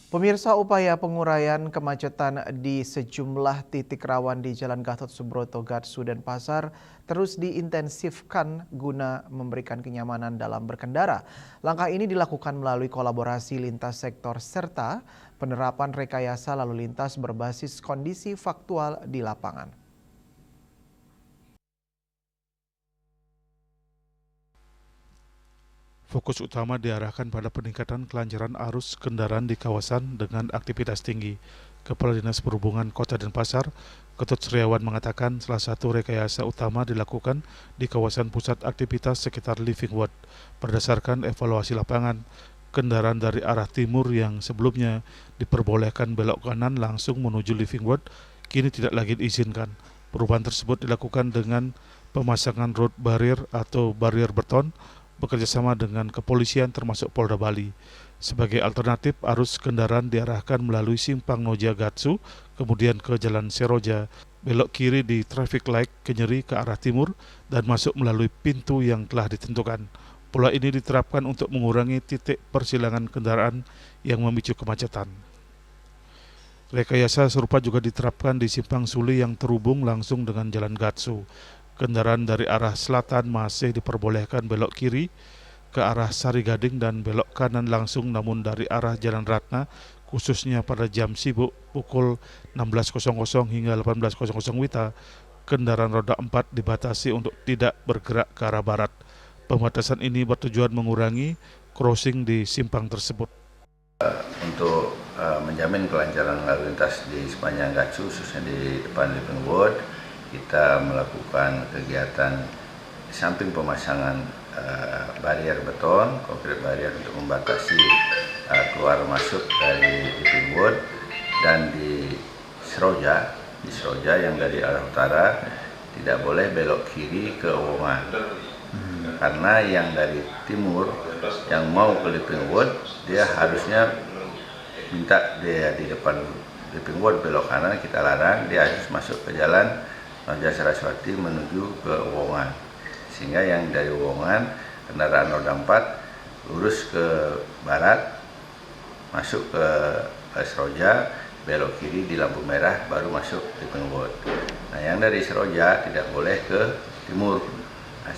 Pemirsa, upaya penguraian kemacetan di sejumlah titik rawan di Jalan Gatot Subroto, Gatsu, dan Pasar terus diintensifkan guna memberikan kenyamanan dalam berkendara. Langkah ini dilakukan melalui kolaborasi lintas sektor serta penerapan rekayasa lalu lintas berbasis kondisi faktual di lapangan. Fokus utama diarahkan pada peningkatan kelancaran arus kendaraan di kawasan dengan aktivitas tinggi. Kepala Dinas Perhubungan Kota Denpasar, Ketut Sriawan mengatakan salah satu rekayasa utama dilakukan di kawasan pusat aktivitas sekitar Living World. Berdasarkan evaluasi lapangan, kendaraan dari arah timur yang sebelumnya diperbolehkan belok kanan langsung menuju Living World kini tidak lagi diizinkan. Perubahan tersebut dilakukan dengan pemasangan road barrier atau barrier beton bekerjasama dengan kepolisian termasuk Polda Bali. Sebagai alternatif, arus kendaraan diarahkan melalui Simpang Noja Gatsu, kemudian ke Jalan Seroja, belok kiri di traffic light Kenyeri ke arah timur, dan masuk melalui pintu yang telah ditentukan. Pola ini diterapkan untuk mengurangi titik persilangan kendaraan yang memicu kemacetan. Rekayasa serupa juga diterapkan di Simpang Suli yang terhubung langsung dengan Jalan Gatsu. Kendaraan dari arah selatan masih diperbolehkan belok kiri ke arah Sari Gading dan belok kanan langsung, namun dari arah Jalan Ratna khususnya pada jam sibuk pukul 16.00 hingga 18.00 WITA, kendaraan roda 4 dibatasi untuk tidak bergerak ke arah barat. Pembatasan ini bertujuan mengurangi crossing di simpang tersebut. Untuk menjamin kelancaran lalu lintas di sepanjang Gatsu, khususnya di depan Living World, kita melakukan kegiatan di samping pemasangan barrier beton, konkret barrier untuk membatasi keluar masuk dari Living World, dan di Seroja yang dari arah utara tidak boleh belok kiri ke Owongan. Karena yang dari timur yang mau ke Living World, dia harusnya minta dia di depan Living World belok kanan, kita larang, dia harus masuk ke jalan Noja Saraswati menuju ke Owongan. Sehingga yang dari Owongan, kendaraan roda 4 lurus ke barat, masuk ke Seroja, belok kiri di lampu merah, baru masuk Living World. Nah, yang dari Seroja tidak boleh ke timur,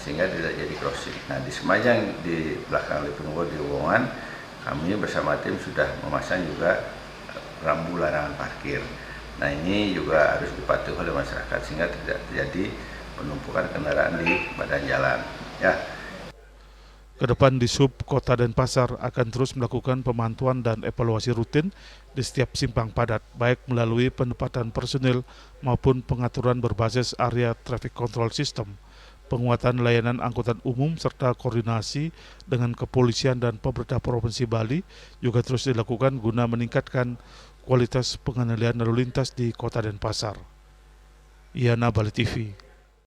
sehingga tidak jadi crossing. Nah, di sepanjang di belakang Living World di Owongan, kami bersama tim sudah memasang juga rambu larangan parkir. Nah, ini juga harus dipatuhi oleh masyarakat sehingga tidak terjadi penumpukan kendaraan di badan jalan. Ya. Kedepan di Sub Kota Denpasar akan terus melakukan pemantauan dan evaluasi rutin di setiap simpang padat, baik melalui penempatan personil maupun pengaturan berbasis area traffic control system. Penguatan layanan angkutan umum serta koordinasi dengan kepolisian dan pemerintah Provinsi Bali juga terus dilakukan guna meningkatkan kualitas pengendalian lalu lintas di Kota Denpasar. Yana Bali TV.